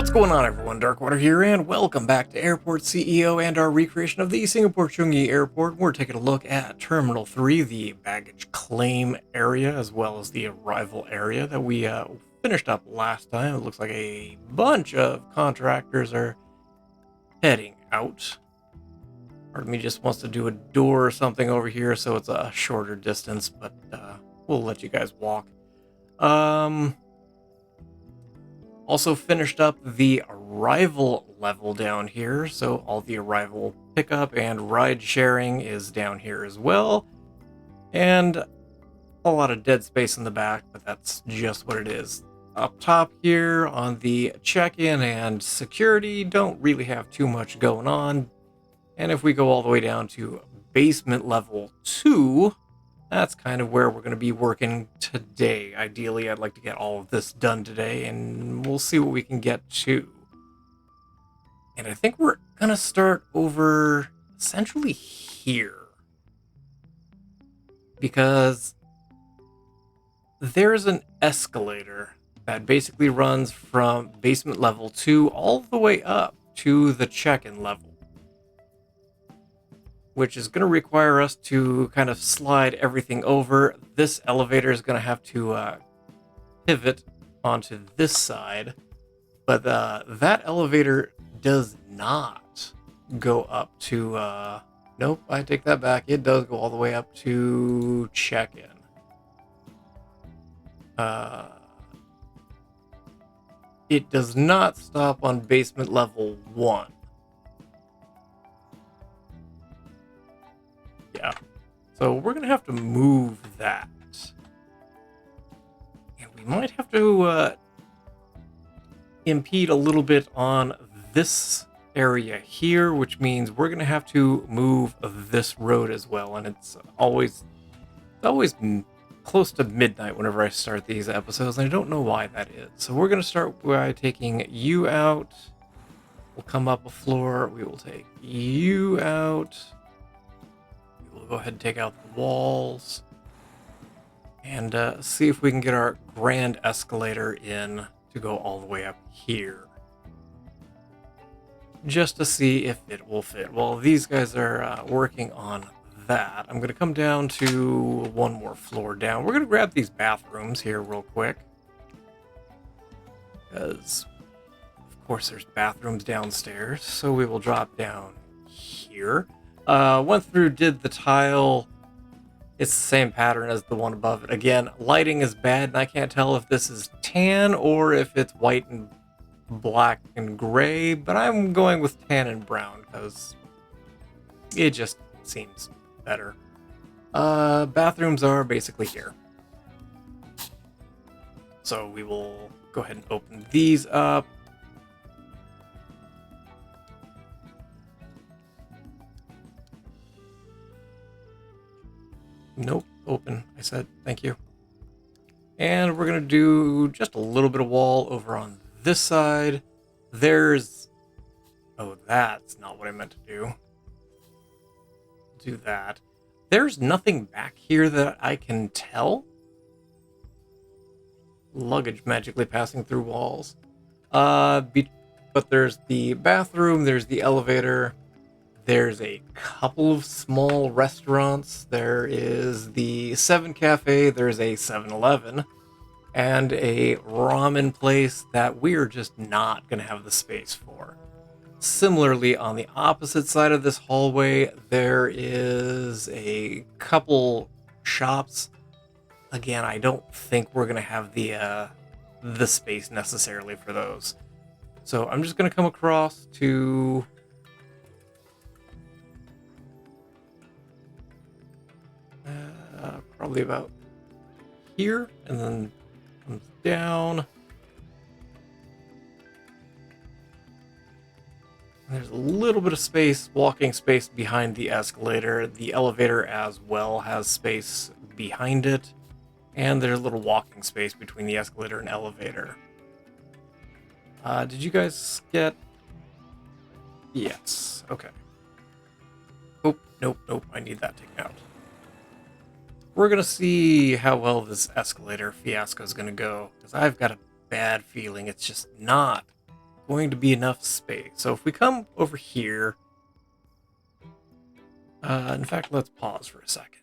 What's going on, everyone? Darkwater here, and welcome back to Airport CEO and our recreation of the Singapore Changi Airport. We're taking a look at Terminal 3, the baggage claim area, as well as the arrival area that we finished up last time. It looks like a bunch of contractors are heading out. Part of me just wants to do a door or something over here so it's a shorter distance, but we'll let you guys walk. Also finished up the arrival level down here, so all the arrival pickup and ride sharing is down here as well. And a lot of dead space in the back, but that's just what it is. Up top here on the check-in and security, don't really have too much going on. And if we go all the way down to basement level 2, that's kind of where we're going to be working today. Ideally, I'd like to get all of this done today, and we'll see what we can get to. And I think we're going to start over essentially here, because there's an escalator that basically runs from basement level 2 all the way up to the check-in level, which is going to require us to kind of slide everything over. This elevator is going to have to pivot onto this side, but that elevator does not go up to... nope, I take that back. It does go all the way up to check-in. It does not stop on basement level 1. Yeah, so we're going to have to move that. And we might have to impede a little bit on this area here, which means we're going to have to move this road as well. And it's always close to midnight whenever I start these episodes, and I don't know why that is. So we're going to start by taking you out. We'll come up a floor. We will take you out. We'll go ahead and take out the walls and see if we can get our grand escalator in to go all the way up here, just to see if it will fit. While these guys are working on that, I'm going to come down to one more floor down. We're going to grab these bathrooms here real quick, because of course there's bathrooms downstairs. So we will drop down here. Went through, did the tile. It's the same pattern as the one above it. Again, lighting is bad, and I can't tell if this is tan or if it's white and black and gray, but I'm going with tan and brown because it just seems better. Bathrooms are basically here. So we will go ahead and open these up. Nope, open. I said thank you. And we're going to do just a little bit of wall over on this side. There's... oh, that's not what I meant to do. Do that. There's nothing back here that I can tell. Luggage magically passing through walls. But there's the bathroom, there's the elevator. There's a couple of small restaurants. There is the 7 Cafe, there's a 7-Eleven, and a ramen place that we're just not going to have the space for. Similarly, on the opposite side of this hallway, there is a couple shops. Again, I don't think we're going to have the space necessarily for those. So I'm just going to come across to... probably about here, and then comes down. There's a little bit of space, walking space behind the escalator. The elevator as well has space behind it, and there's a little walking space between the escalator and elevator. Did you guys get... yes, okay. Oh, nope, I need that taken out. We're going to see how well this escalator fiasco is going to go, because I've got a bad feeling it's just not going to be enough space. So if we come over here, in fact, let's pause for a second.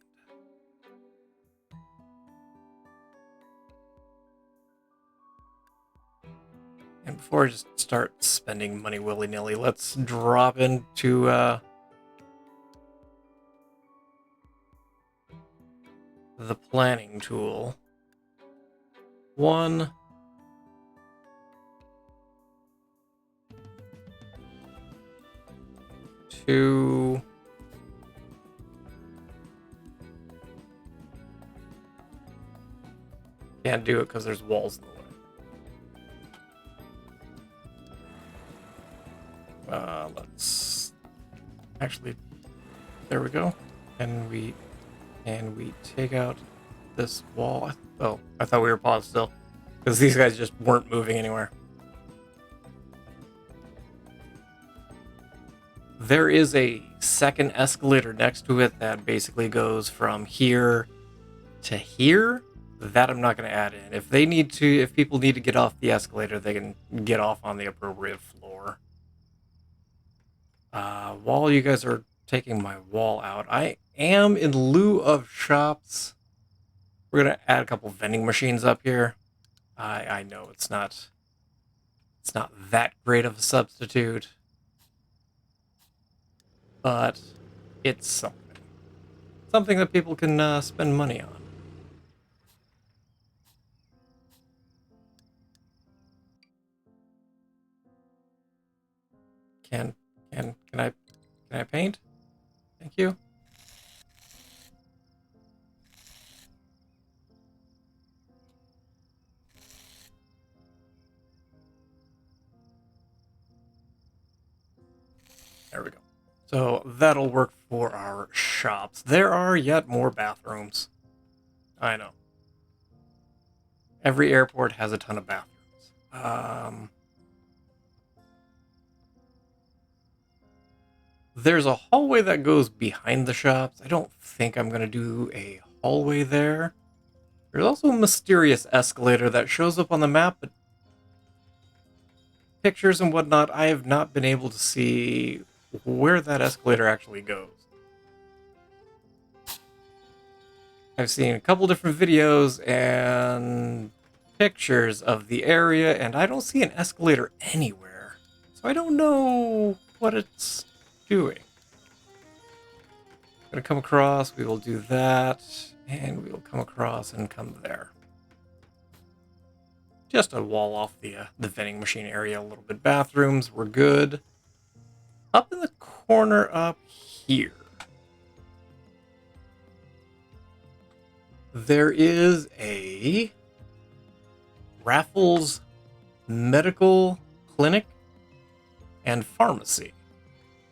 And before I just start spending money willy-nilly, let's drop into the planning tool. 1, 2, can't do it because there's walls in the way. Let's actually, there we go. And we take out this wall. Oh, I thought we were paused still because these guys just weren't moving anywhere. There is a second escalator next to it that basically goes from here to here. That I'm not going to add in. If people need to get off the escalator, they can get off on the appropriate floor. While you guys are taking my wall out, I am, in lieu of shops, we're going to add a couple vending machines up here. I know it's not that great of a substitute, but it's something that people can spend money on. Can I paint? Thank you. There we go. So that'll work for our shops. There are yet more bathrooms. I know. Every airport has a ton of bathrooms. There's a hallway that goes behind the shops. I don't think I'm going to do a hallway there. There's also a mysterious escalator that shows up on the map, but pictures and whatnot, I have not been able to see where that escalator actually goes. I've seen a couple different videos and pictures of the area, and I don't see an escalator anywhere. So I don't know what it's doing. Gonna come across, we will do that, and we will come across and come there. Just a wall off the vending machine area, a little bit bathrooms, we're good. Up in the corner up here, there is a Raffles Medical Clinic and Pharmacy.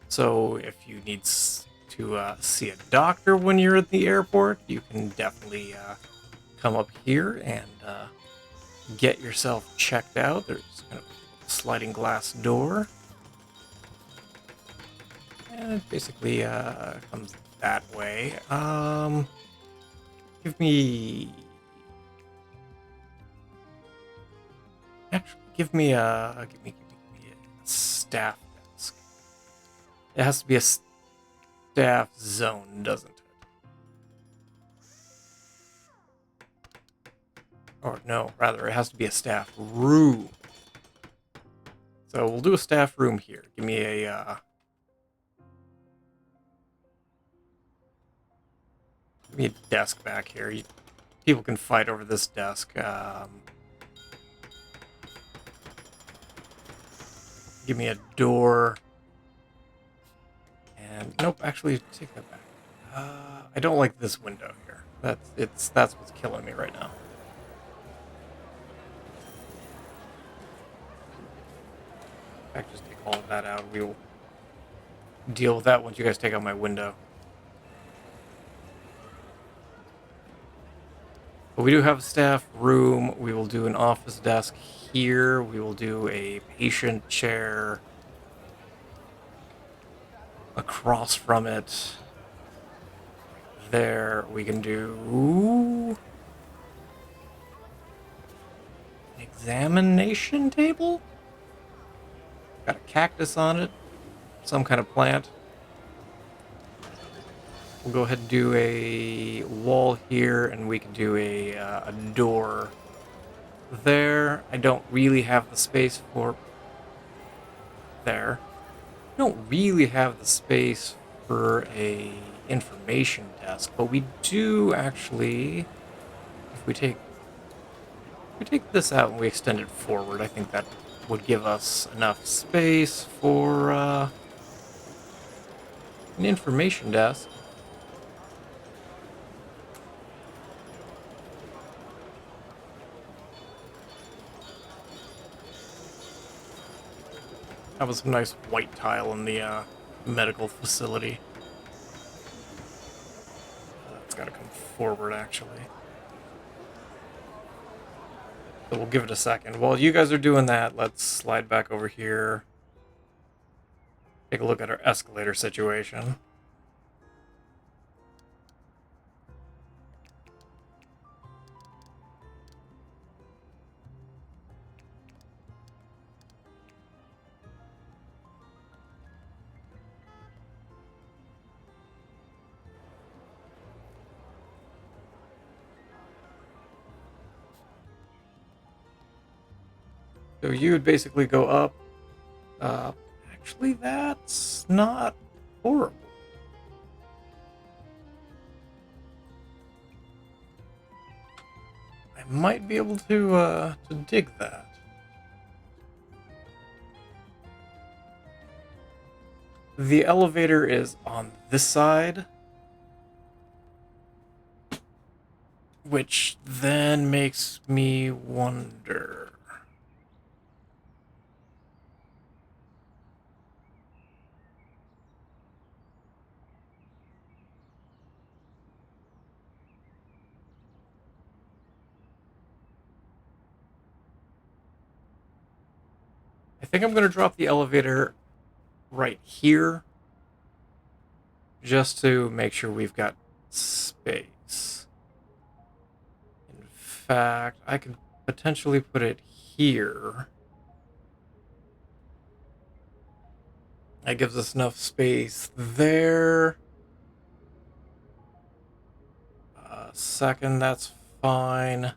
So if you need to see a doctor when you're at the airport, you can definitely come up here and get yourself checked out. There's kind of a sliding glass door. And it basically comes that way. Give me a staff desk. It has to be a staff zone, doesn't it? Or no, rather, it has to be a staff room. So we'll do a staff room here. Give me a desk back here. People can fight over this desk. Give me a door. And nope, actually take that back. I don't like this window here. That's what's killing me right now. In fact, just take all of that out. We will deal with that once you guys take out my window. But we do have a staff room. We will do an office desk here. We will do a patient chair across from it. There, we can do an examination table? Got a cactus on it, some kind of plant. We'll go ahead and do a wall here, and we can do a door there. I don't really have the space for there. I don't really have the space for a information desk, but we do actually. If we take this out and we extend it forward, I think that would give us enough space for an information desk. That was some nice white tile in the medical facility. It's got to come forward, actually. So we'll give it a second. While you guys are doing that, let's slide back over here. Take a look at our escalator situation. So you would basically go up. Actually, that's not horrible. I might be able to dig that. The elevator is on this side, which then makes me wonder. I think I'm going to drop the elevator right here, just to make sure we've got space. In fact, I could potentially put it here. That gives us enough space there. Second, that's fine.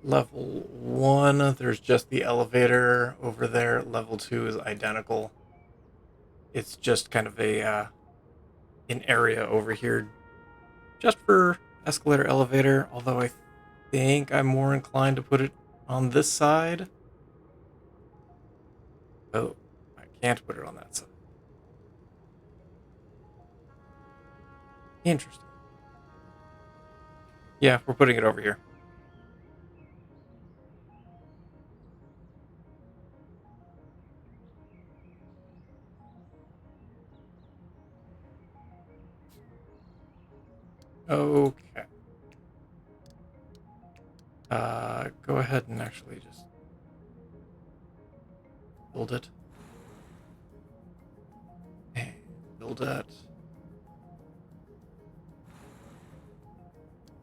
Level 1, there's just the elevator over there. Level 2 is identical. It's just kind of an area over here just for escalator, elevator, although I think I'm more inclined to put it on this side. Oh, I can't put it on that side. Interesting. Yeah, we're putting it over here. Okay. Go ahead and actually just build it. And build it.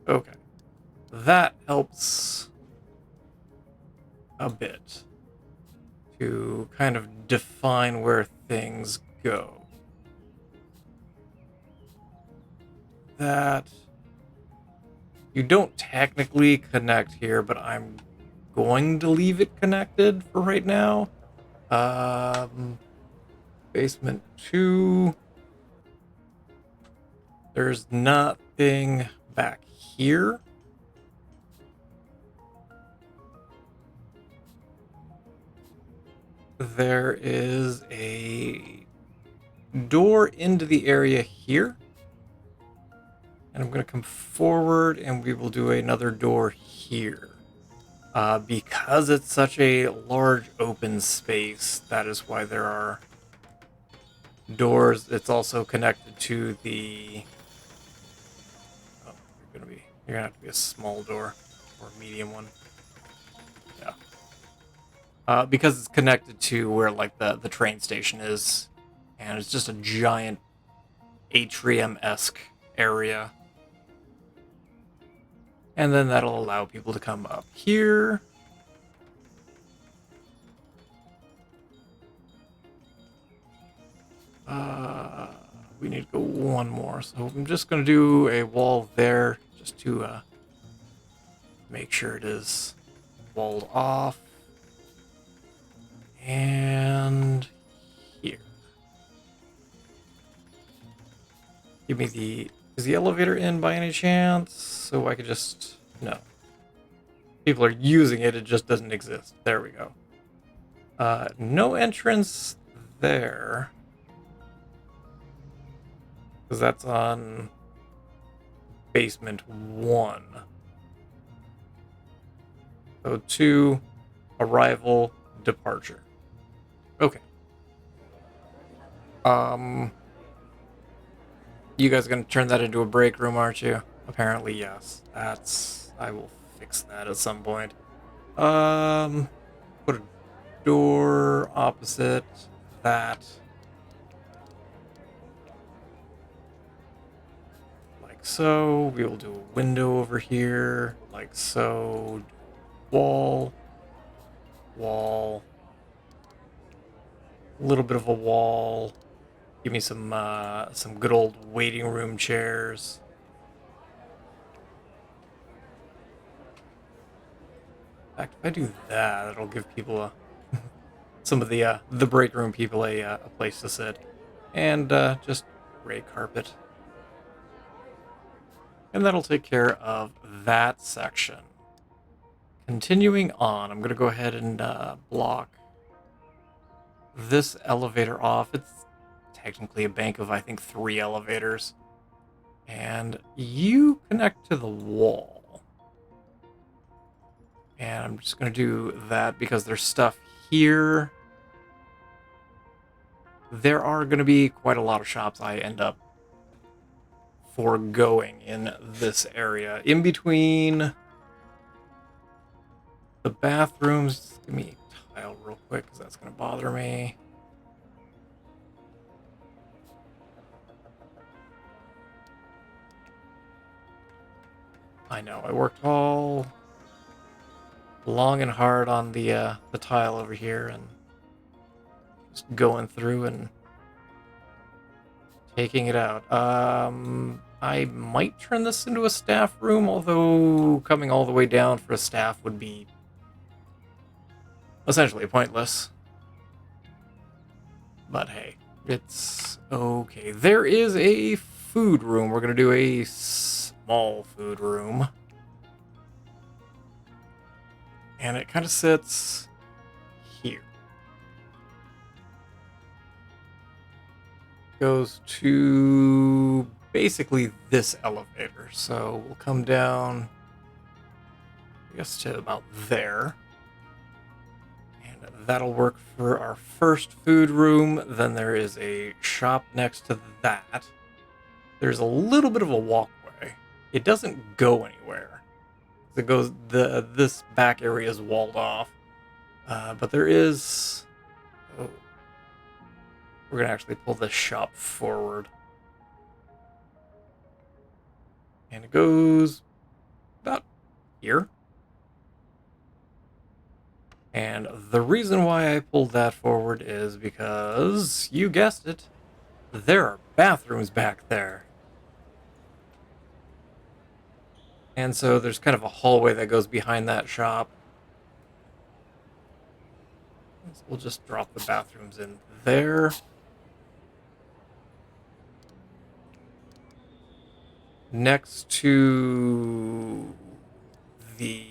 Okay. That helps a bit to kind of define where things go. That you don't technically connect here, but I'm going to leave it connected for right now. Basement 2. There's nothing back here. There is a door into the area here. And I'm going to come forward and we will do another door here. Because it's such a large open space, that is why there are doors. It's also connected to the... Oh, you're gonna have to be a small door or a medium one. Yeah. Because it's connected to where like the train station is, and it's just a giant atrium-esque area. And then that'll allow people to come up here. We need to go one more. So I'm just going to do a wall there just to make sure it is walled off. And here. Give me the... Is the elevator in by any chance? So I could just... No. People are using it, it just doesn't exist. There we go. No entrance there. Because that's on basement 1. So 2, arrival, departure. Okay. You guys are going to turn that into a break room, aren't you? Apparently, yes. I will fix that at some point. Put a door opposite that. Like so. We will do a window over here. Like so. Wall. Wall. A little bit of a wall. Give me some good old waiting room chairs. In fact, if I do that, it'll give people some of the break room people a place to sit, and just gray carpet, and that'll take care of that section. Continuing on, I'm gonna go ahead and block this elevator off. It's technically a bank of, I think, 3 elevators. And you connect to the wall. And I'm just going to do that because there's stuff here. There are going to be quite a lot of shops I end up foregoing in this area. In between the bathrooms, give me a tile real quick because that's going to bother me. I know, I worked all long and hard on the tile over here and just going through and taking it out. I might turn this into a staff room, although coming all the way down for a staff would be essentially pointless. But hey, it's okay. There is a food room. We're going to do a small food room. And it kind of sits here. Goes to basically this elevator. So we'll come down, I guess, to about there. And that'll work for our first food room. Then there is a shop next to that. There's a little bit of a walkway. It doesn't go anywhere. It goes, this back area is walled off. But there is... Oh. We're going to actually pull this shop forward. And it goes about here. And the reason why I pulled that forward is because, you guessed it, there are bathrooms back there. And so there's kind of a hallway that goes behind that shop. So we'll just drop the bathrooms in there. Next to the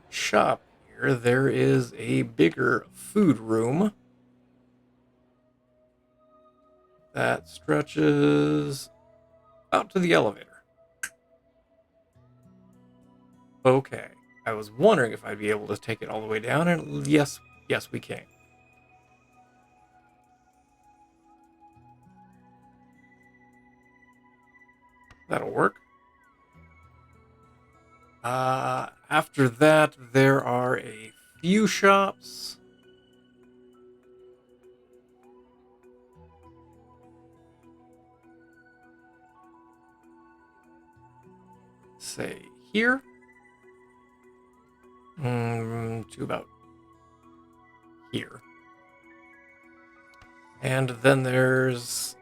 shop here, there is a bigger food room that stretches out to the elevator. Okay, I was wondering if I'd be able to take it all the way down, and yes, we can. That'll work. After that, there are a few shops. Say here. To about here. And then there's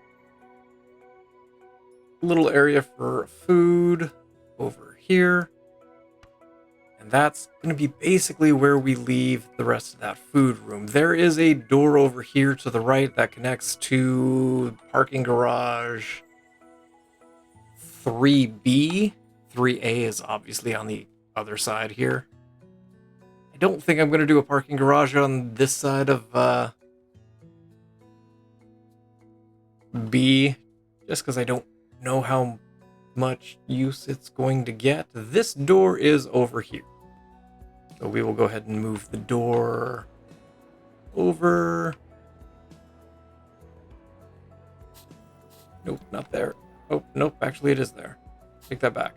a little area for food over here. And that's going to be basically where we leave the rest of that food room. There is a door over here to the right that connects to parking garage 3B. 3A is obviously on the other side here. I don't think I'm going to do a parking garage on this side of B, just because I don't know how much use it's going to get. This door is over here. So we will go ahead and move the door over. Nope, not there. Oh, nope, actually it is there. Take that back.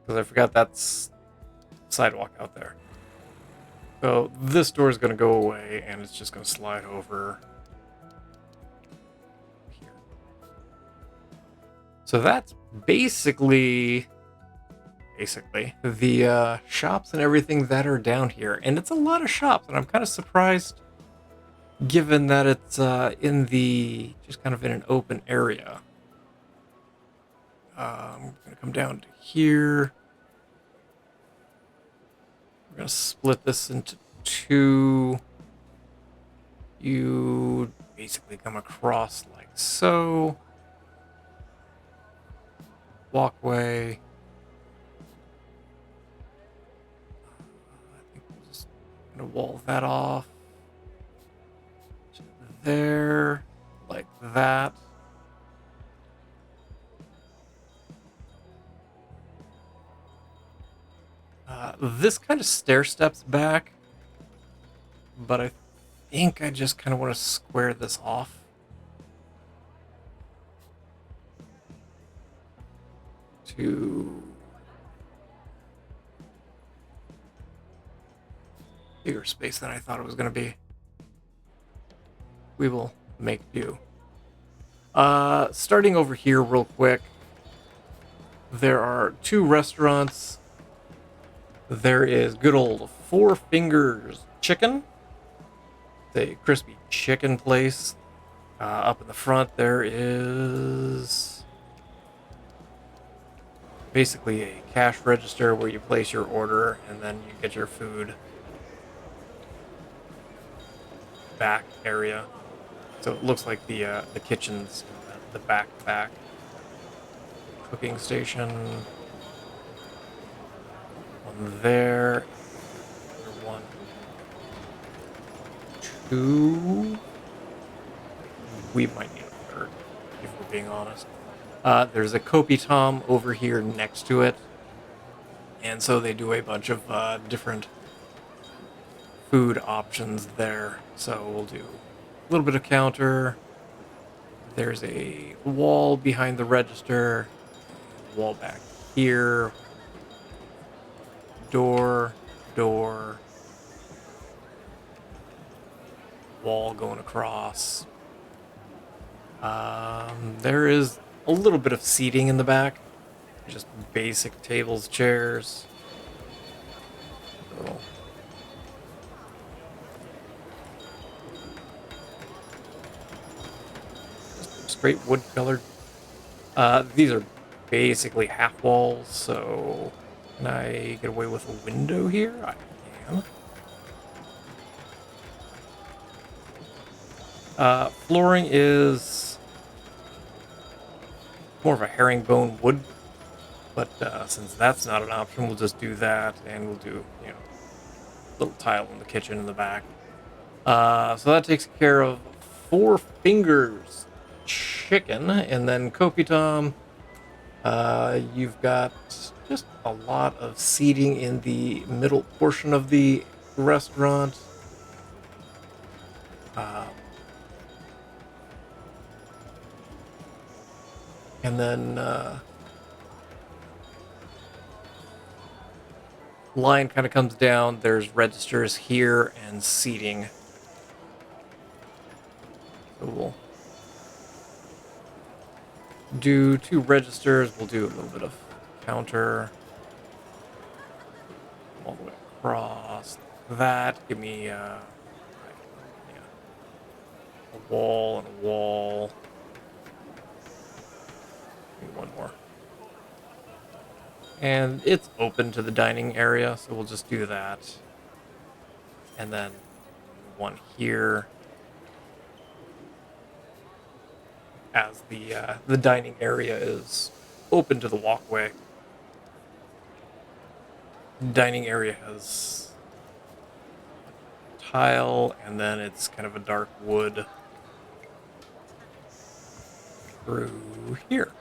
Because I forgot that's sidewalk out there. So this door is going to go away, and it's just going to slide over here. So that's basically the shops and everything that are down here. And it's a lot of shops, and I'm kind of surprised given that it's in the, just kind of in an open area. I'm going to come down to here. We're going to split this into two. You basically come across like so. Walkway. I think we're just going to wall that off. To there, like that. This kind of stair steps back, but I think I just kind of want to square this off. To bigger space than I thought it was going to be. We will make do. Starting over here real quick, there are two restaurants. There is good old Four Fingers Chicken. It's a crispy chicken place. Up in the front, there is basically a cash register where you place your order and then you get your food. Back area. So it looks like the kitchen's in the back cooking station. One there. One, two. We might need a third, if we're being honest. There's a Kopi-Tom over here next to it. And so they do a bunch of different food options there. So we'll do a little bit of counter. There's a wall behind the register. Wall back here. Door. Wall going across. There is a little bit of seating in the back. Just basic tables, chairs. So, just straight wood colored. These are basically half walls, so can I get away with a window here? I can. Flooring is more of a herringbone wood, but since that's not an option, we'll just do that, and we'll do, little tile in the kitchen in the back. So that takes care of Four Fingers Chicken, and then Kopi-Tom. You've got just a lot of seating in the middle portion of the restaurant. And then line kind of comes down. There's registers here and seating. So we'll do two registers. We'll do a little bit of counter all the way across that. Give me A wall and a wall. Maybe one more. And it's open to the dining area, so we'll just do that. And then one here as the dining area is open to the walkway. Dining area has tile, and then it's kind of a dark wood through here.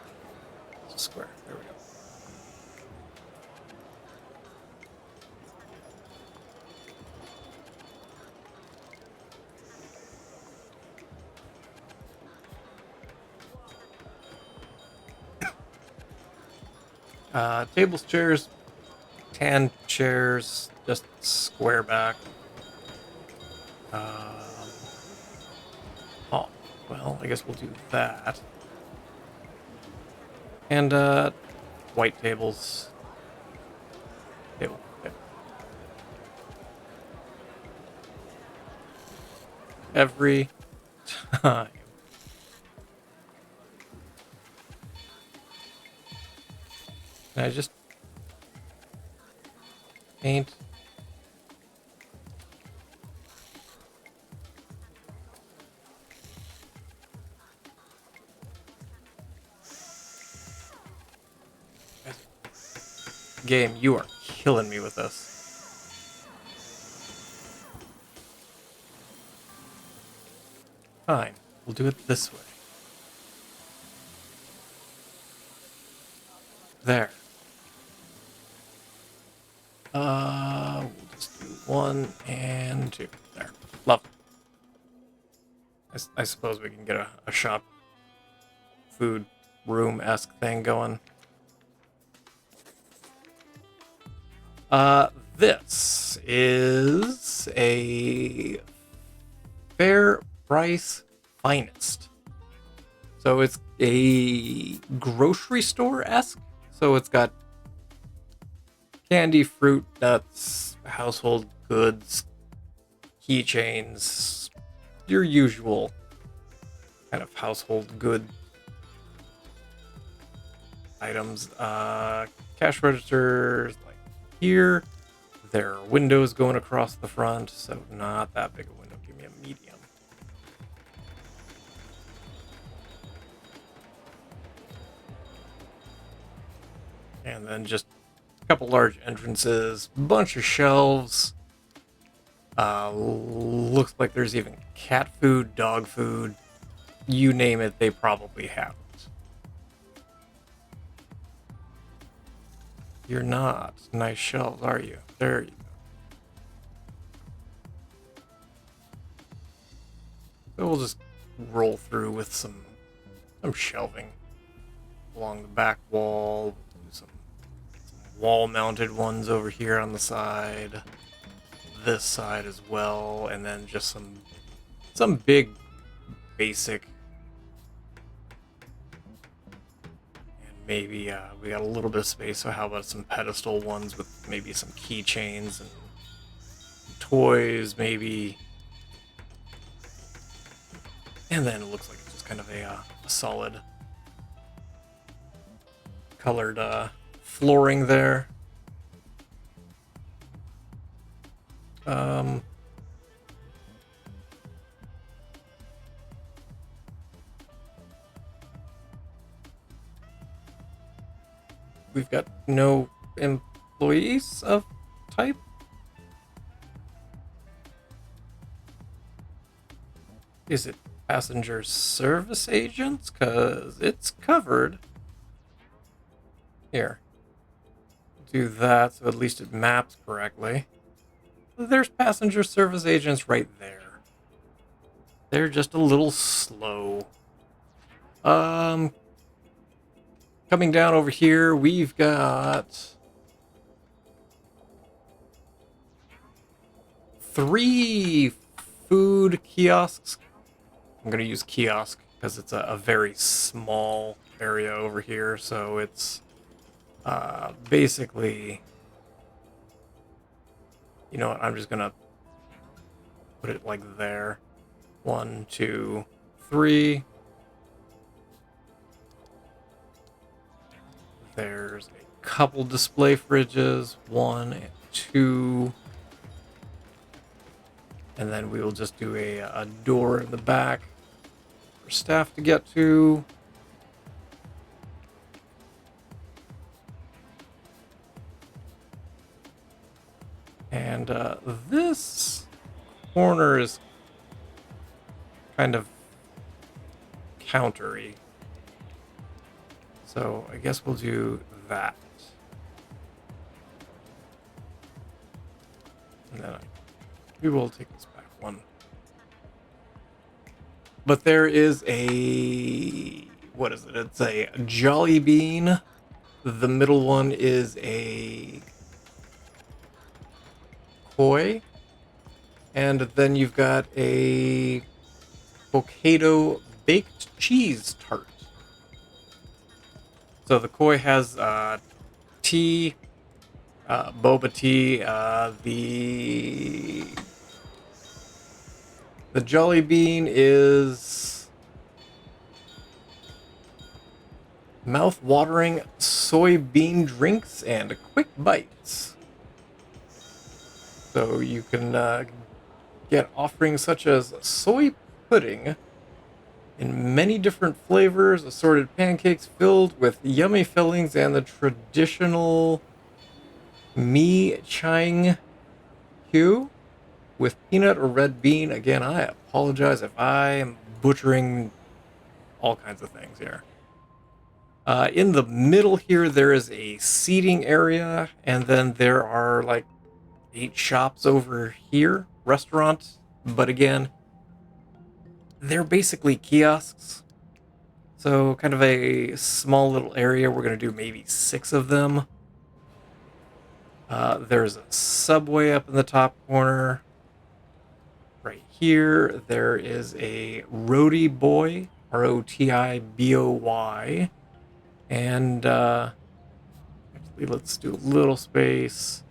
It's a square. There we go. Tables, chairs, tan chairs, just square back. Oh, well, I guess we'll do that. And white tables. Table. Every time. Can I just paint? Game, you are killing me with this. Fine, we'll do it this way. There. We'll just do 1 and 2. There. Lovely. I suppose we can get a shop food room-esque thing going. This is a Fair Price Finest. So it's a grocery store-esque. So it's got candy, fruit, nuts, household goods, keychains, your usual kind of household good items. Cash registers like here. There are windows going across the front, so not that big a window. Give me a medium. And then just a couple large entrances, bunch of shelves. Looks like there's even cat food, dog food, you name it, they probably have it. You're not. Nice shelves, are you? There you go. So we'll just roll through with some shelving along the back wall. Do some wall-mounted ones over here on the side. This side as well, and then just some big basic. And maybe we got a little bit of space, so how about some pedestal ones with maybe some keychains and toys, maybe. And then it looks like it's just kind of a solid colored flooring there. We've got no employees of type. Is it passenger service agents? Because it's covered. Here. Do that so at least it maps correctly. There's passenger service agents right there. They're just a little slow. Coming down over here, we've got 3 food kiosks. I'm going to use kiosk because it's a very small area over here. So it's basically, you know what, I'm just going to put it like there. 1, 2, 3. There's a couple display fridges, 1 and 2. And then we will just do a door in the back for staff to get to. And this corner is kind of countery. So I guess we'll do that. And then we will take this back one. But there is a... what is it? It's a Jolly Bean. The middle one is a Koi. And then you've got a Hokkaido baked cheese tart. So the Koi has tea, boba tea. The Jolly Bean is mouth-watering soybean drinks and quick bites. So you can get offerings such as soy pudding in many different flavors, assorted pancakes filled with yummy fillings, and the traditional Mi Chang Q with peanut or red bean. Again, I apologize if I am butchering all kinds of things here. In the middle here, there is a seating area, and then there are like 8 shops over here, restaurants, but again, they're basically kiosks. So kind of a small little area. We're going to do maybe 6 of them. There's a Subway up in the top corner. Right here, there is a Roti Boy, Rotiboy. And actually, let's do a little space.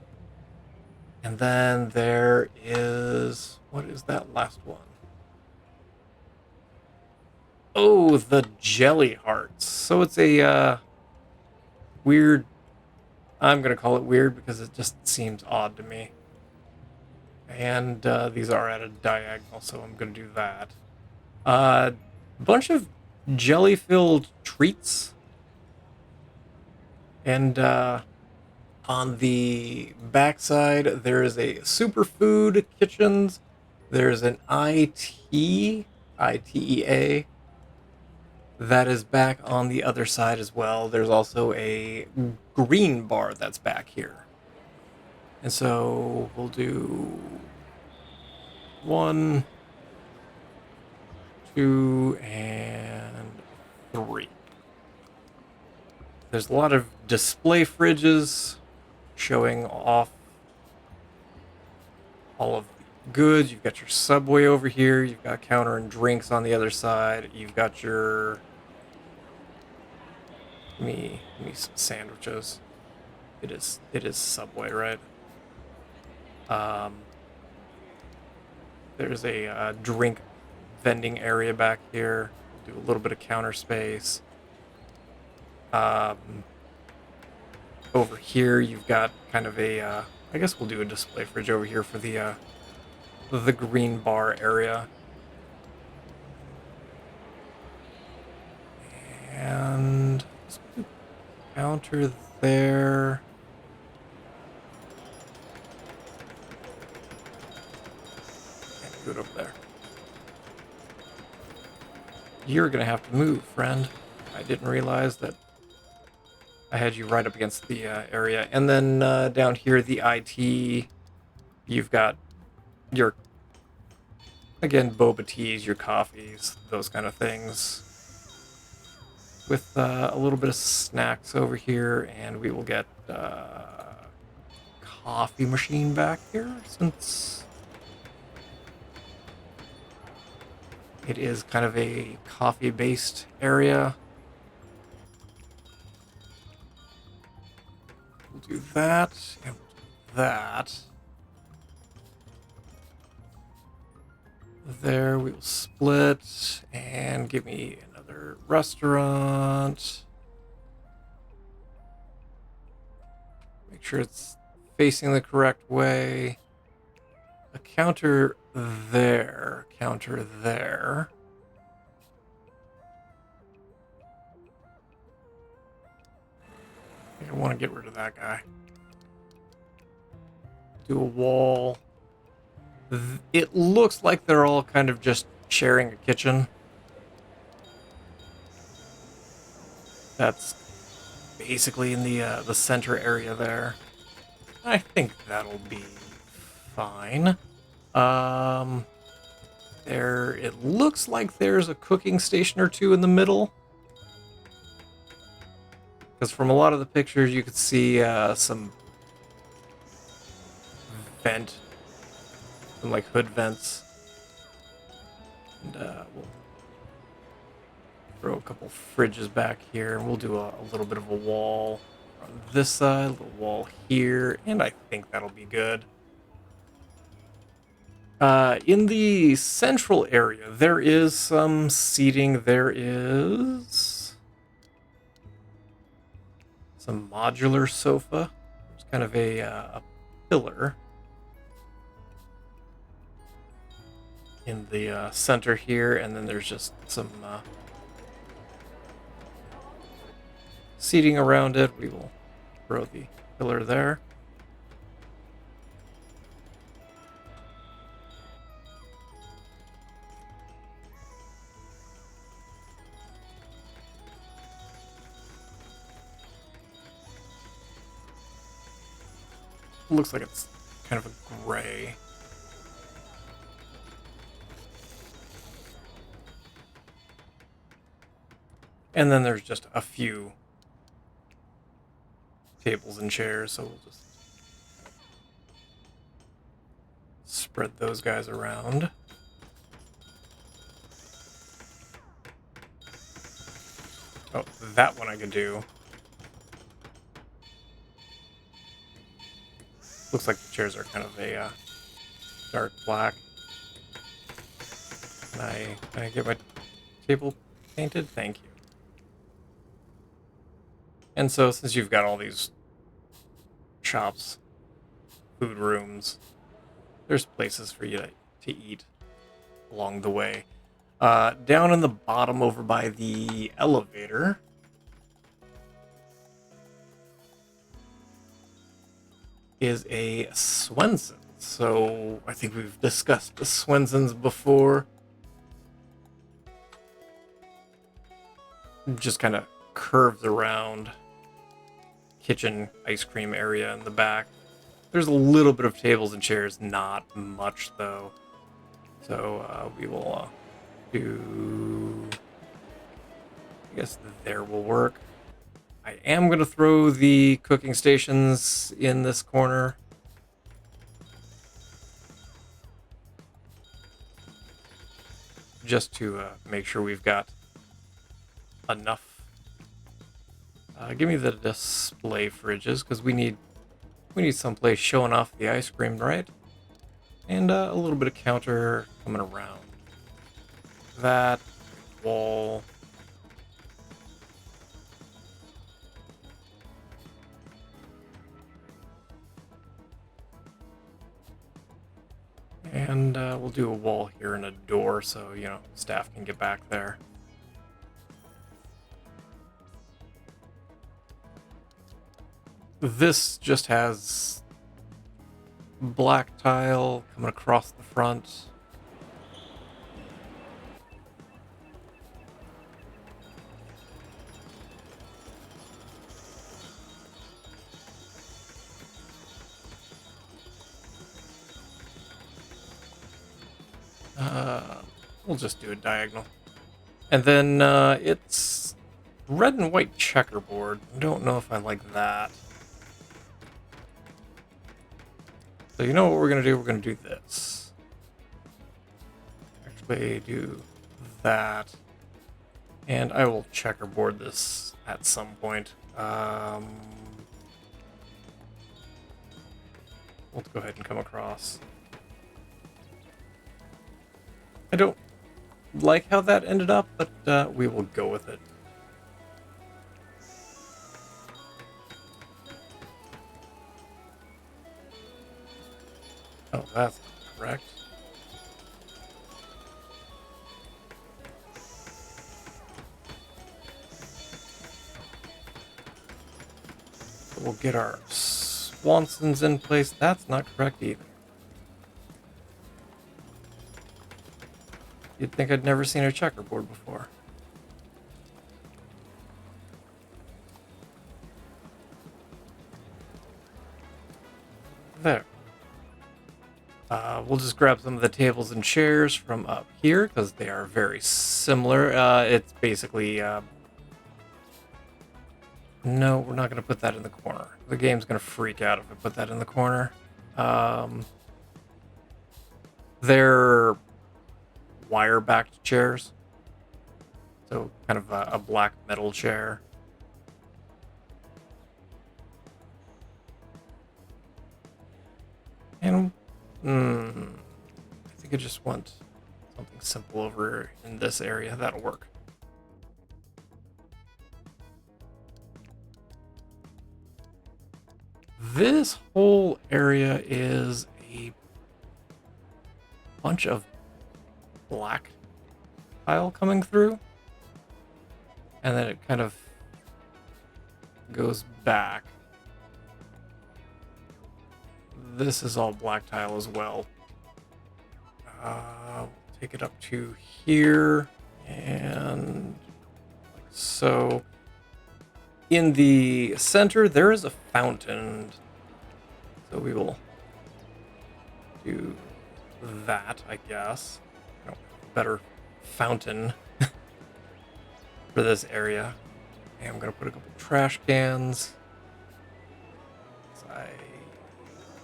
And then there is... what is that last one? Oh, the Jelly Hearts. So it's a weird... I'm going to call it weird because it just seems odd to me. And these are at a diagonal, so I'm going to do that. Bunch of jelly-filled treats. And on the backside, there is a Superfood Kitchens. There's an ITEA. That is back on the other side as well. There's also a green bar that's back here. And so we'll do 1, 2, and 3. There's a lot of display fridges showing off all of the goods. You've got your Subway over here. You've got counter and drinks on the other side. You've got your... me some sandwiches. It is Subway, right? There's a drink vending area back here. Do a little bit of counter space. Over here, you've got kind of a... I guess we'll do a display fridge over here for the green bar area. And counter there. And do it over there. You're gonna have to move, friend. I didn't realize that I had you right up against the area. And then down here, the IT, you've got your, again, boba teas, your coffees, those kind of things. With a little bit of snacks over here, and we will get coffee machine back here, since it is kind of a coffee-based area. We'll do that, and we'll do that. There we will split and give me another restaurant. Make sure it's facing the correct way. A counter there. Counter there. I want to get rid of that guy. Do a wall. It looks like they're all kind of just sharing a kitchen. That's basically in the center area there. I think that'll be fine. There, it looks like there's a cooking station or two in the middle. Because from a lot of the pictures, you could see some like hood vents. And we'll throw a couple fridges back here, and we'll do a little bit of a wall on this side, a little wall here, and I think that'll be good. In the central area, there is some seating. There is some modular sofa. There's kind of a pillar in the center here, and then there's just some seating around it. We will throw the pillar there. Looks like it's kind of a gray. And then there's just a few tables and chairs, so we'll just spread those guys around. Oh, that one I could do. Looks like the chairs are kind of a dark black. Can I get my table painted? Thank you. And so, since you've got all these shops, food rooms, there's places for you to eat along the way. Down in the bottom over by the elevator, is a Swenson's. So I think we've discussed the Swenson's before. Just kind of curves around kitchen ice cream area in the back. There's a little bit of tables and chairs, not much though. So we will do, I guess there will work. I am going to throw the cooking stations in this corner. Just to make sure we've got enough. Give me the display fridges, because we need someplace showing off the ice cream, right? And a little bit of counter coming around. That wall. And we'll do a wall here and a door so, staff can get back there. This just has black tile coming across the front. We'll just do a diagonal. And then it's red and white checkerboard. I don't know if I like that. So you know what we're going to do? We're going to do this. Actually do that. And I will checkerboard this at some point. We'll go ahead and come across. I don't like how that ended up, but we will go with it. Oh, that's not correct. We'll get our Swansons in place. That's not correct either. You'd think I'd never seen a checkerboard before. There. We'll just grab some of the tables and chairs from up here because they are very similar. It's basically... No, we're not going to put that in the corner. The game's going to freak out if I put that in the corner. They're wire-backed chairs. So kind of a black metal chair. And I think I just want something simple over in this area. That'll work. This whole area is a bunch of black tile coming through. And then it kind of goes back. This is all black tile as well. We'll take it up to here and like so. In the center, there is a fountain. So we will do that, I guess. Better fountain for this area. And I'm going to put a couple trash cans. I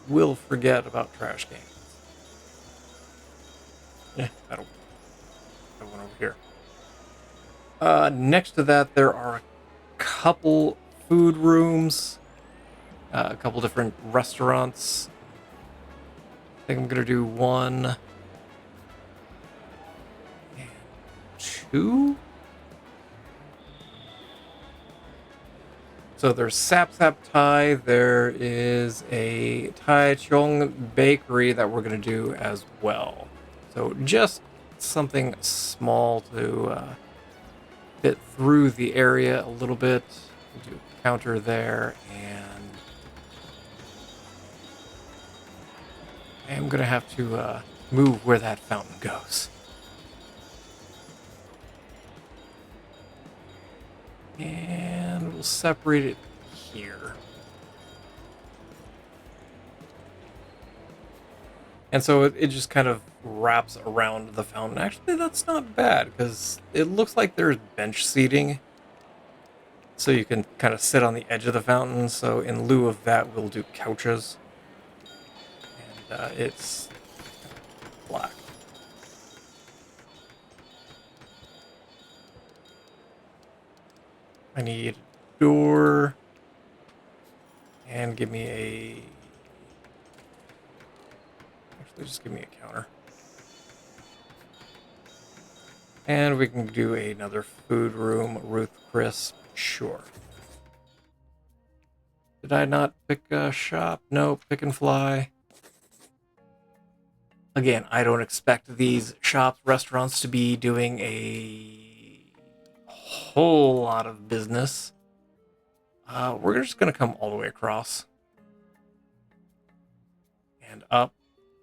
will forget about trash cans. Yeah, that'll go one over here. Next to that, there are a couple food rooms, a couple different restaurants. I think I'm going to do 1 and 2. So there's Sap Sap Thai. There is a Tai Chong bakery that we're going to do as well. So just something small to fit through the area a little bit. We'll do a counter there, and I'm going to have to move where that fountain goes. And we'll separate it here. And so it just kind of wraps around the fountain. Actually, that's not bad, because it looks like there's bench seating. So you can kind of sit on the edge of the fountain. So in lieu of that, we'll do couches. And it's black. I need a door. And give me a... Actually, just give me a counter. And we can do another food room. Ruth Chris, sure. Did I not pick a shop? No, pick and fly. Again, I don't expect these shops, restaurants to be doing a whole lot of business. We're just going to come all the way across. And up.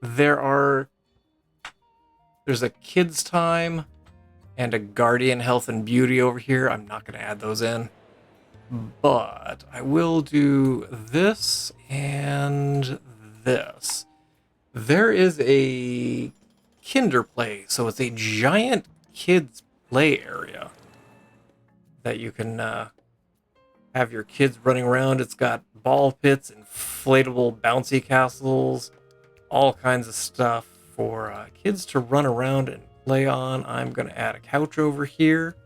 There's a kids' time and a Guardian Health and Beauty over here. I'm not going to add those in. But I will do this and this. There is a Kinder Play, so it's a giant kids' play area that you can have your kids running around. It's got ball pits, inflatable bouncy castles, all kinds of stuff for kids to run around and play on. I'm going to add a couch over here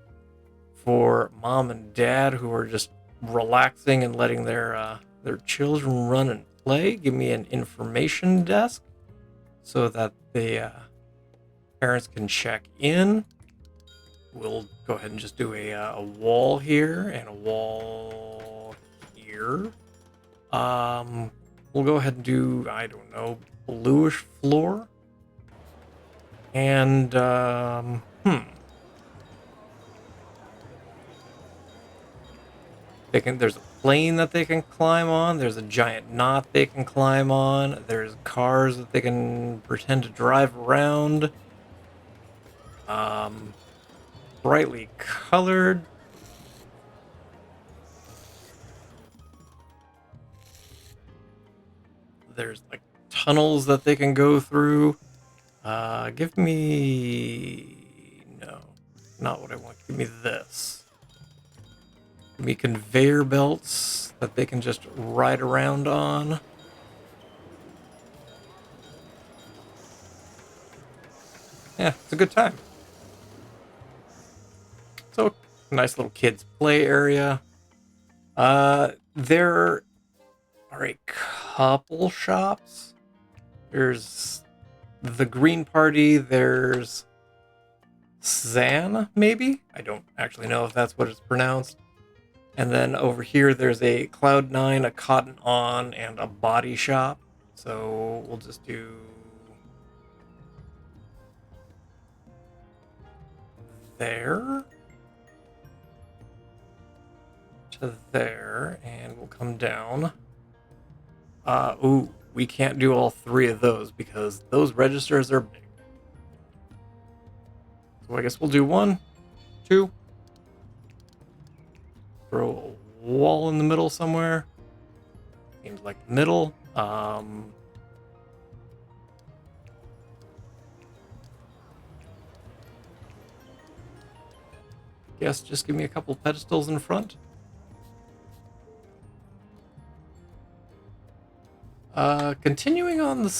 for mom and dad who are just relaxing and letting their children run and play. Give me an information desk so that they parents can check in. We'll go ahead and just do a wall here and a wall here. We'll go ahead and do, I don't know, bluish floor. And, there's a plane that they can climb on. There's a giant knot they can climb on. There's cars that they can pretend to drive around. Brightly colored. There's like tunnels that they can go through. Give me... No, not what I want. Give me this. Give me conveyor belts that they can just ride around on. Yeah, it's a good time. So, nice little kids' play area. There are a couple shops. There's the Green Party. There's Zan, maybe? I don't actually know if that's what it's pronounced. And then over here, there's a Cloud9, a Cotton On, and a Body Shop. So we'll just do there to there, and we'll come down. Ooh, we can't do all three of those because those registers are big. So I guess we'll do 1, 2. Throw a wall in the middle somewhere. Seems like the middle. Guess just give me a couple pedestals in front. Continuing on the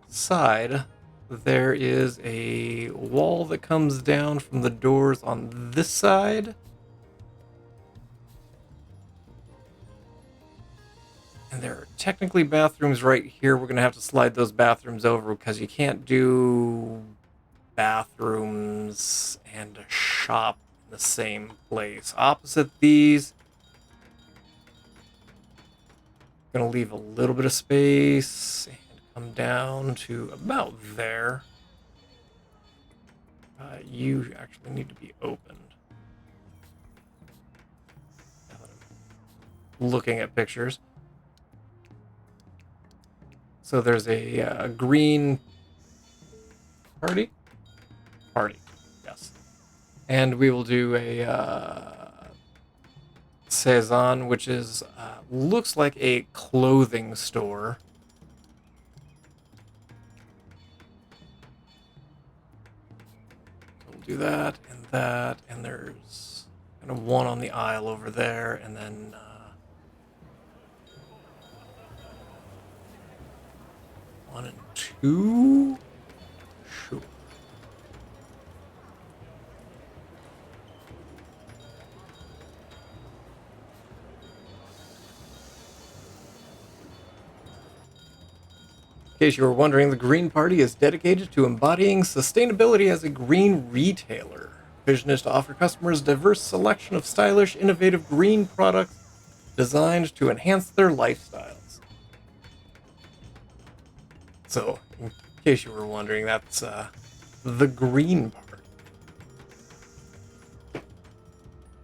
side, there is a wall that comes down from the doors on this side. And there are technically bathrooms right here. We're going to have to slide those bathrooms over because you can't do bathrooms and a shop in the same place. Opposite these, going to leave a little bit of space and come down to about there. You actually need to be opened. Now that I'm looking at pictures. So there's a green party, yes. And we will do a Cezanne, which is looks like a clothing store. So we'll do that, and there's kind of one on the aisle over there, and then one and two? Sure. In case you were wondering, the Green Party is dedicated to embodying sustainability as a green retailer. Vision is to offer customers a diverse selection of stylish, innovative green products designed to enhance their lifestyles. So, in case you were wondering, that's the Green Party.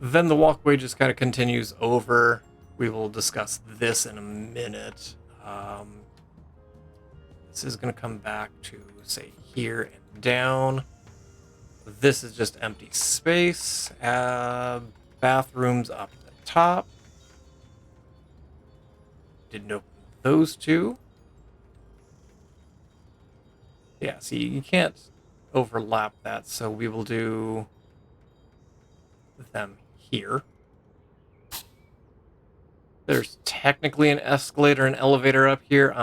Then the walkway just kind of continues over. We will discuss this in a minute. This is going to come back to, say, here and down. This is just empty space. Bathrooms up at the top. Didn't open those two. Yeah, see, you can't overlap that, so we will do them here. There's technically an escalator and elevator up here.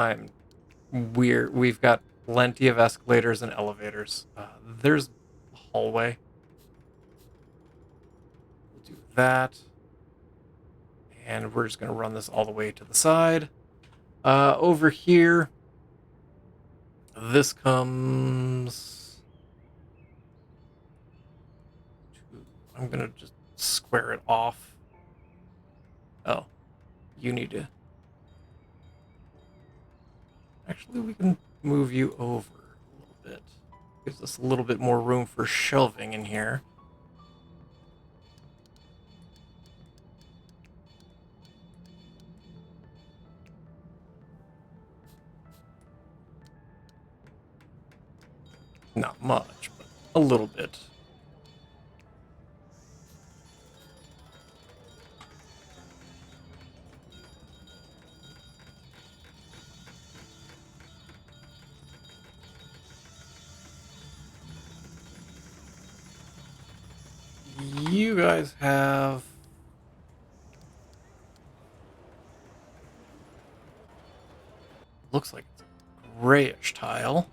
We've got plenty of escalators and elevators. There's a hallway. We'll do that. And we're just going to run this all the way to the side. Over here, this comes I'm gonna just square it off. Oh, you need to... Actually, we can move you over a little bit. Gives us a little bit more room for shelving in here. Not much, but a little bit. You guys have... Looks like it's a grayish tile.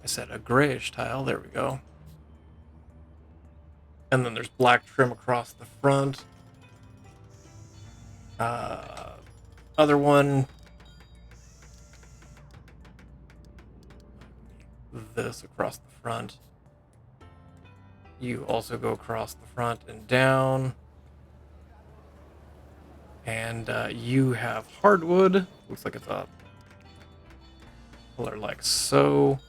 I said a grayish tile. There we go. And then there's black trim across the front. Other one... This across the front. You also go across the front and down. And you have hardwood. Looks like it's a color like so.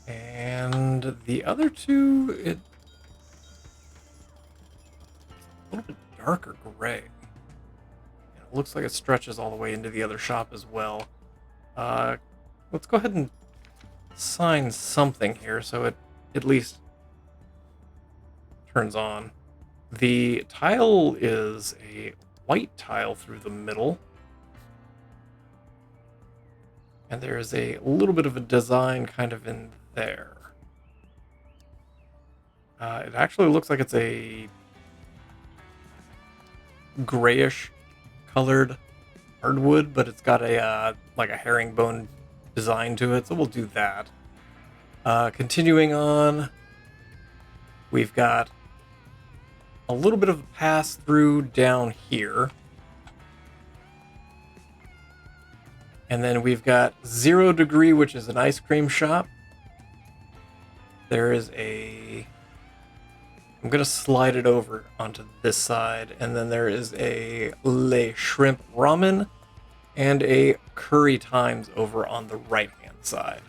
And the other two, it's a little bit darker gray. And it looks like it stretches all the way into the other shop as well. Let's go ahead and sign something here so it at least turns on. The tile is a white tile through the middle. And there's a little bit of a design kind of in there. It actually looks like it's a grayish colored hardwood, but it's got a like a herringbone design to it, so we'll do that. Continuing on, we've got a little bit of a pass through down here. And then we've got 0 Degree, which is an ice cream shop. There is a... I'm going to slide it over onto this side. And then there is a Le Shrimp Ramen and a Curry Times over on the right-hand side.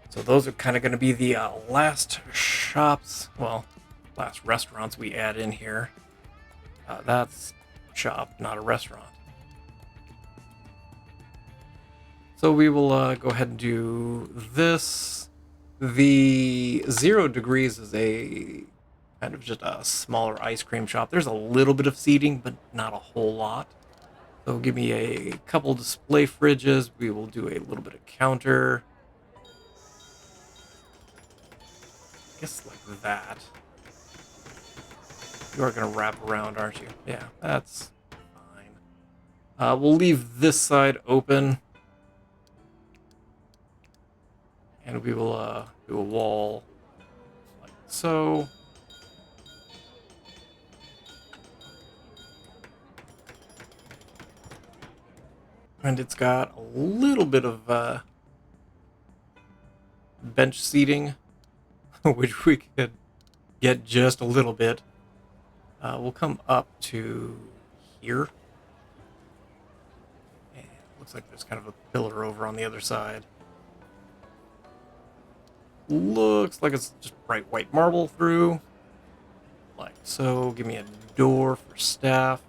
So those are kind of going to be the last shops, well, last restaurants we add in here. That's shop, not a restaurant. So we will go ahead and do this. The 0 Degrees is a kind of just a smaller ice cream shop. There's a little bit of seating, but not a whole lot. So give me a couple display fridges. We will do a little bit of counter. I guess like that. You are going to wrap around, aren't you? Yeah, that's fine. We'll leave this side open. And we will do a wall like so. And it's got a little bit of bench seating, which we could get just a little bit. We'll come up to here. And it looks like there's kind of a pillar over on the other side. Looks like it's just bright white marble through. Like so. Give me a door for staff.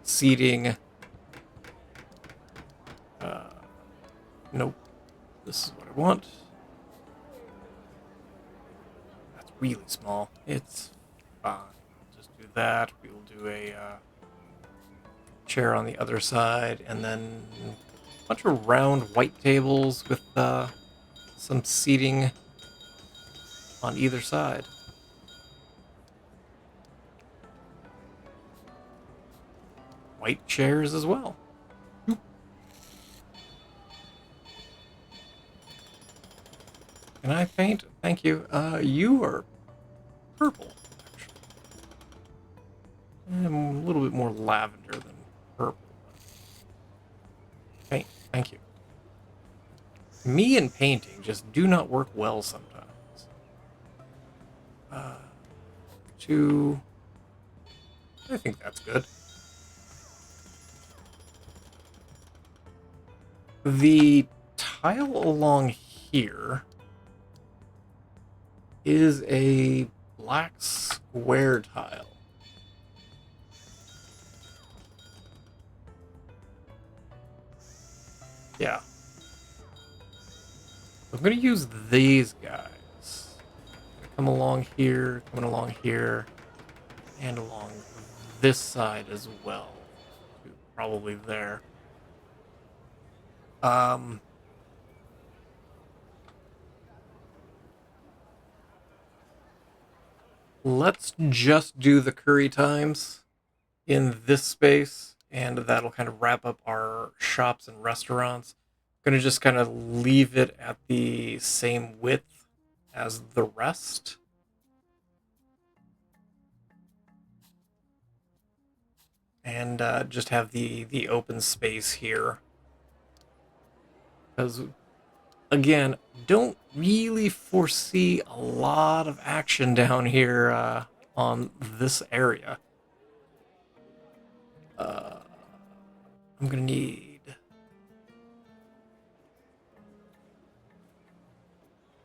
Seating. Nope. This is what I want. That's really small. It's fine. We'll just do that. We will do a chair on the other side. And then a bunch of round white tables with some seating on either side. White chairs as well. Can I paint? Thank you. You are purple, actually. little bit more lavender than purple. Paint, thank you. Me and painting just do not work well sometimes. I think that's good. The tile along here is a black square tile. Yeah. I'm going to use these guys. Come along here, coming along here, and along this side as well. Probably there. Let's just do the curry times in this space, and that'll kind of wrap up our shops and restaurants. I'm gonna just kind of leave it at the same width as the rest. And just have the open space here. Because, again, don't really foresee a lot of action down here on this area. I'm gonna need...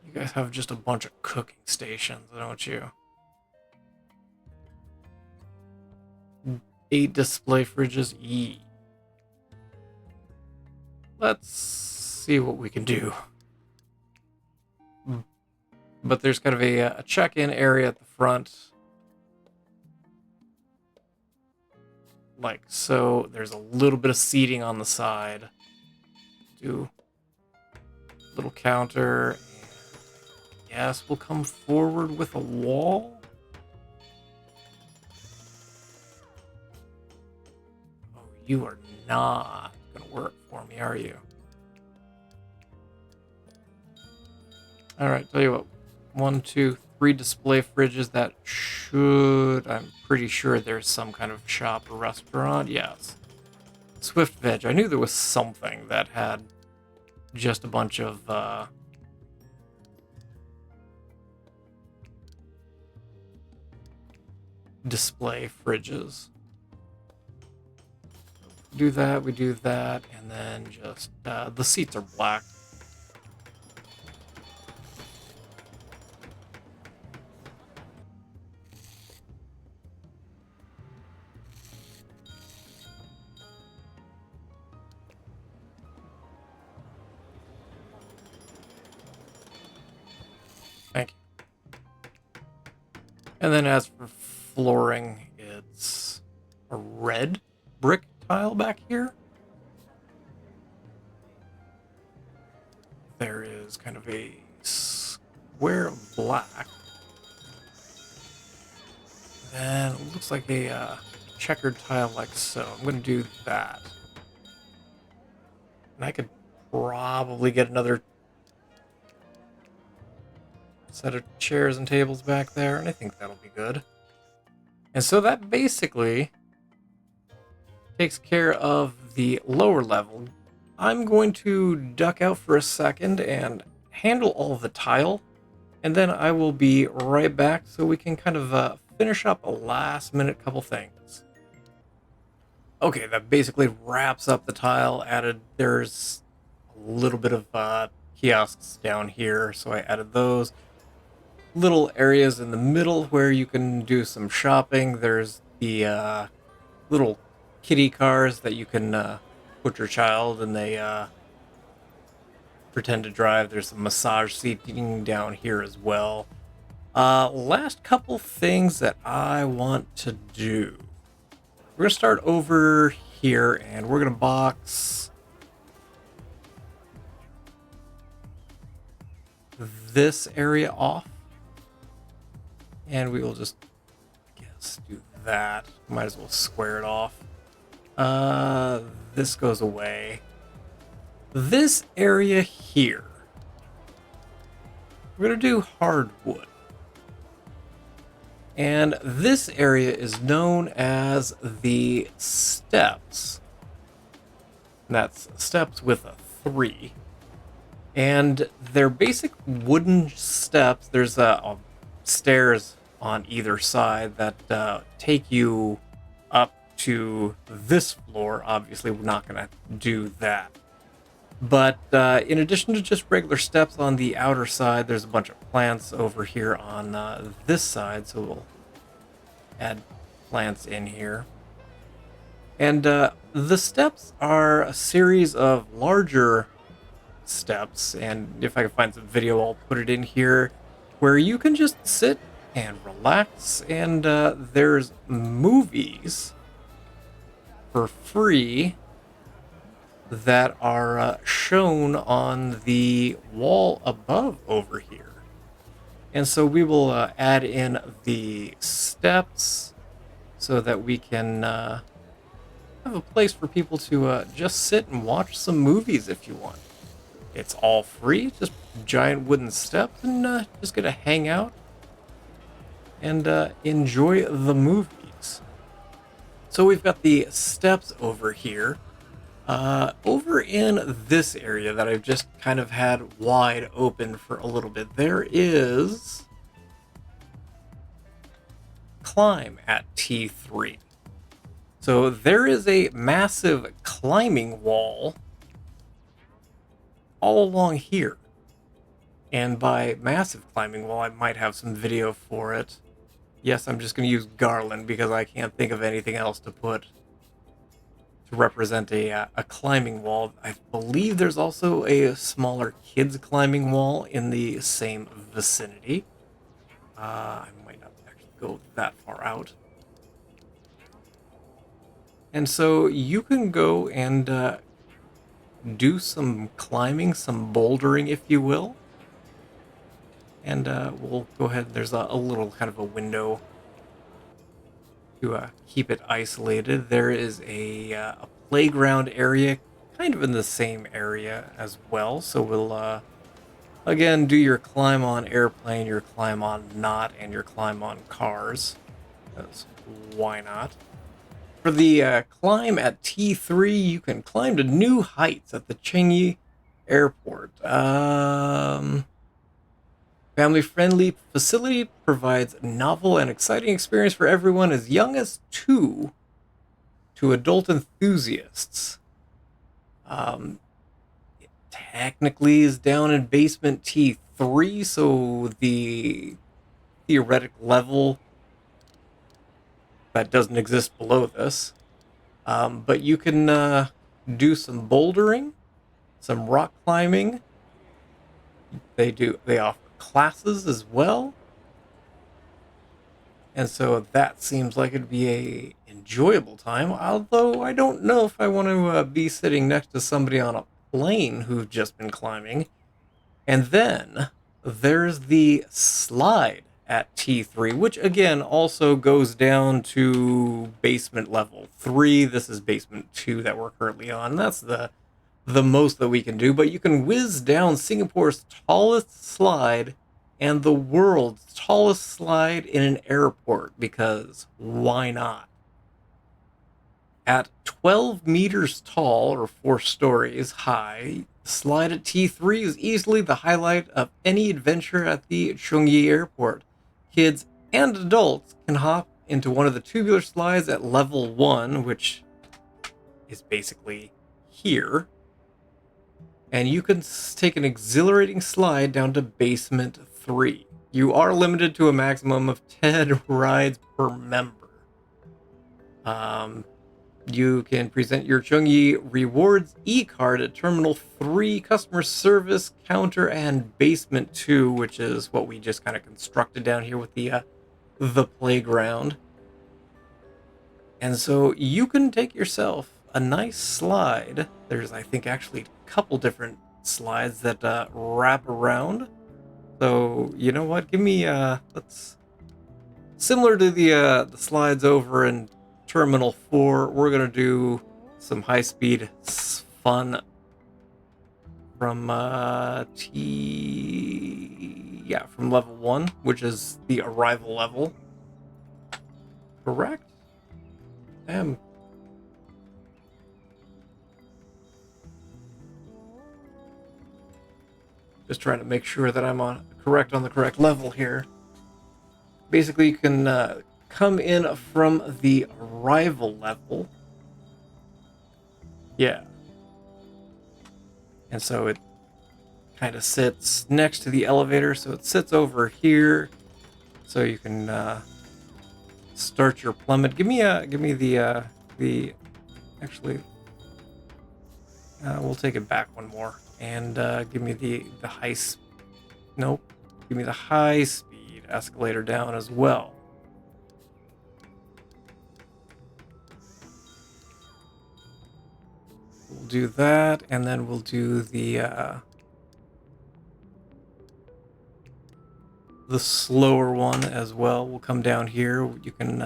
You guys have just a bunch of cooking stations, don't you? 8 display fridges. Let's see what we can do. But there's kind of a check-in area at the front. Like so. There's a little bit of seating on the side. Do a little counter. And yes, we'll come forward with a wall. You are not going to work for me, are you? Alright, tell you what. 1, 2, 3 display fridges. That should... I'm pretty sure there's some kind of shop or restaurant. Yes. Swift Veg. I knew there was something that had just a bunch of... display fridges. Do that, we do that, and then just the seats are black. Thank you. And then as for flooring, it's a red brick tile back here. There is kind of a square of black. And it looks like a checkered tile like so. I'm going to do that. And I could probably get another set of chairs and tables back there, and I think that'll be good. And so that basically takes care of the lower level. I'm going to duck out for a second and handle all of the tile, and then I will be right back so we can kind of finish up a last minute couple things. Okay, that basically wraps up the tile added. There's a little bit of kiosks down here, so I added those. Little areas in the middle where you can do some shopping. There's the little kiddie cars that you can put your child and they pretend to drive. There's some massage seating down here as well. Last couple things that I want to do. We're going to start over here and we're going to box this area off. And we will just, I guess, do that. Might as well square it off. This goes away. This area here, we're going to do hardwood. And this area is known as the steps. That's steps with a 3. And they're basic wooden steps. There's stairs on either side that take you up to this floor. Obviously, we're not going to do that. But in addition to just regular steps on the outer side, there's a bunch of plants over here on this side. So we'll add plants in here. And the steps are a series of larger steps, and if I can find some video, I'll put it in here, where you can just sit and relax, and there's movies for free that are shown on the wall above over here. And so we will add in the steps so that we can have a place for people to just sit and watch some movies if you want. It's all free, just giant wooden steps, and just gonna hang out and enjoy the movies. So we've got the steps over here. Over in this area that I've just kind of had wide open for a little bit, there is climb at T3. So there is a massive climbing wall all along here. And by massive climbing wall, I might have some video for it. Yes, I'm just going to use garland because I can't think of anything else to put to represent a climbing wall. I believe there's also a smaller kids climbing wall in the same vicinity. I might not actually go that far out. And so you can go and do some climbing, some bouldering, if you will. And we'll go ahead. There's a little kind of a window to keep it isolated. There is a playground area kind of in the same area as well. So we'll, again, do your climb on airplane, your climb on not, and your climb on cars. Because why not? For the climb at T3, you can climb to new heights at the Changi Airport. Family-friendly facility provides a novel and exciting experience for everyone as young as 2 to adult enthusiasts. It technically is down in basement T3, so the theoretic level that doesn't exist below this. But you can do some bouldering, some rock climbing. They offer classes as well. And so that seems like it'd be a enjoyable time, although I don't know if I want to be sitting next to somebody on a plane who's just been climbing. And then there's the slide at T3, which again also goes down to basement level 3. This is basement 2 that we're currently on. That's the most that we can do, but you can whiz down Singapore's tallest slide and the world's tallest slide in an airport, because why not? At 12 meters tall, or 4 stories high, the slide at T3 is easily the highlight of any adventure at the Changi Airport. Kids and adults can hop into one of the tubular slides at level 1, which is basically here. And you can take an exhilarating slide down to basement 3. You are limited to a maximum of 10 rides per member. You can present your Changi Rewards e-card at Terminal 3, Customer Service Counter, and Basement 2, which is what we just kind of constructed down here with the playground. And so you can take yourself a nice slide. There's, I think, actually a couple different slides that wrap around. So, you know what? Give me, let's... Similar to the slides over in Terminal 4, we're going to do some high-speed fun from from level 1, which is the arrival level. correct? Damn. Just trying to make sure that I'm on the correct level here. Basically, you can come in from the arrival level. Yeah. And so it kind of sits next to the elevator, so it sits over here, so you can start your plummet. Give me the actually we'll take it back one more and give me the high. Nope. Give me the high speed escalator down as well. We'll do that, and then we'll do the slower one as well. We'll come down here. You can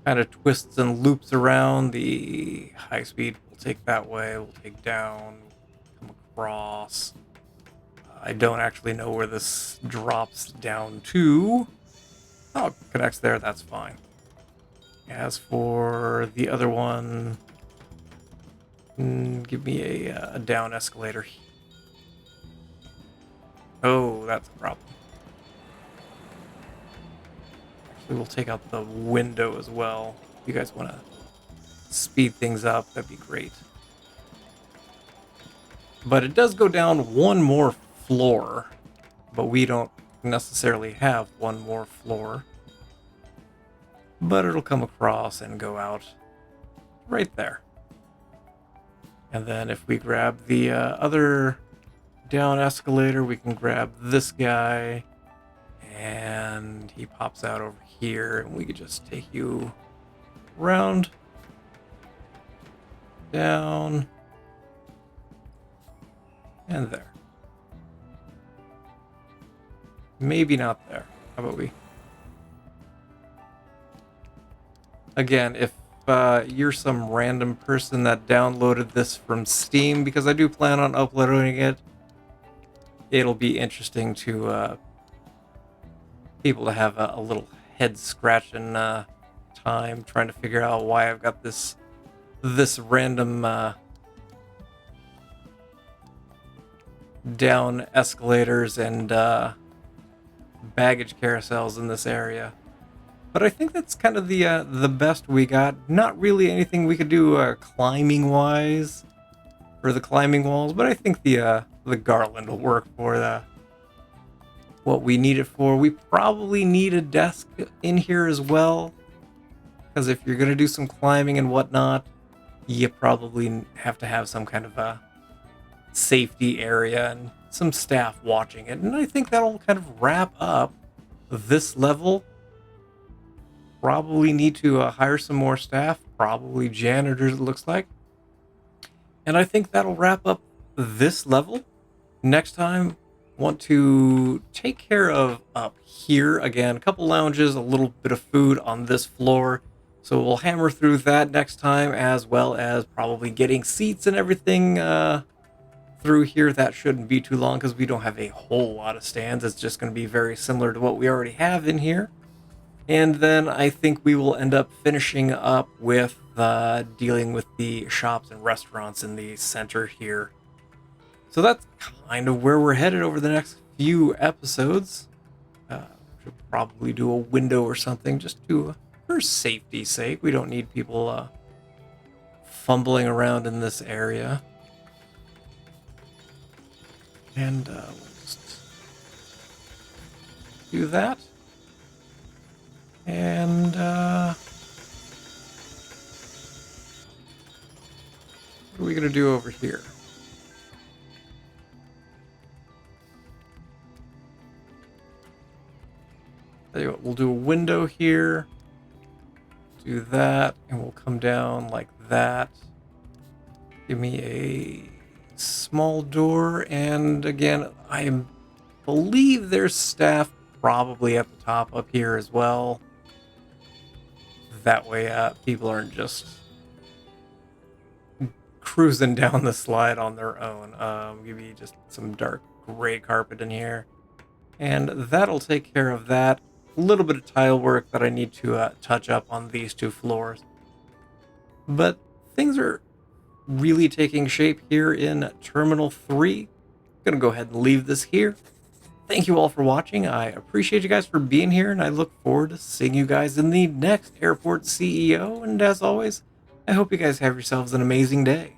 kind of twists and loops around. The high speed we'll take that way. We'll take down, come across. I don't actually know where this drops down to. Oh, it connects there. That's fine. As for the other one, give me a down escalator. Oh, that's a problem. Actually, we'll take out the window as well. If you guys want to speed things up, that'd be great. But it does go down one more floor, but we don't necessarily have one more floor. But it'll come across and go out right there. And then if we grab the other down escalator, we can grab this guy, and he pops out over here, and we could just take you around, down, and there. Maybe not there. How about we? Again, if you're some random person that downloaded this from Steam, because I do plan on uploading it, it'll be interesting to people to have a little head scratching time trying to figure out why I've got this random down escalators and baggage carousels in this area. But I think that's kind of the best we got. Not really anything we could do climbing wise for the climbing walls, but I think the garland will work for what we need it for. We probably need a desk in here as well, because if you're gonna do some climbing and whatnot, you probably have to have some kind of a safety area and some staff watching it. And I think that'll kind of wrap up this level. Probably need to hire some more staff, probably janitors, it looks like. And I think that'll wrap up this level. Next time, want to take care of up here. Again, a couple lounges, a little bit of food on this floor. So we'll hammer through that next time, as well as probably getting seats and everything through here. That shouldn't be too long because we don't have a whole lot of stands. It's just going to be very similar to what we already have in here. And then I think we will end up finishing up with dealing with the shops and restaurants in the center here. So that's kind of where we're headed over the next few episodes. Should probably do a window or something just for safety's sake. We don't need people fumbling around in this area. And we'll just do that. And what are we going to do over here? Tell you what, we'll do a window here. Do that, and we'll come down like that. Give me a small door, and again, I believe there's staff probably at the top up here as well. That way people aren't just cruising down the slide on their own. Give me just some dark gray carpet in here. And that'll take care of that. A little bit of tile work that I need to touch up on these 2 floors. But things are really taking shape here in Terminal 3. I'm gonna go ahead and leave this here. Thank you all for watching. I appreciate you guys for being here, and I look forward to seeing you guys in the next Airport CEO. And as always, I hope you guys have yourselves an amazing day.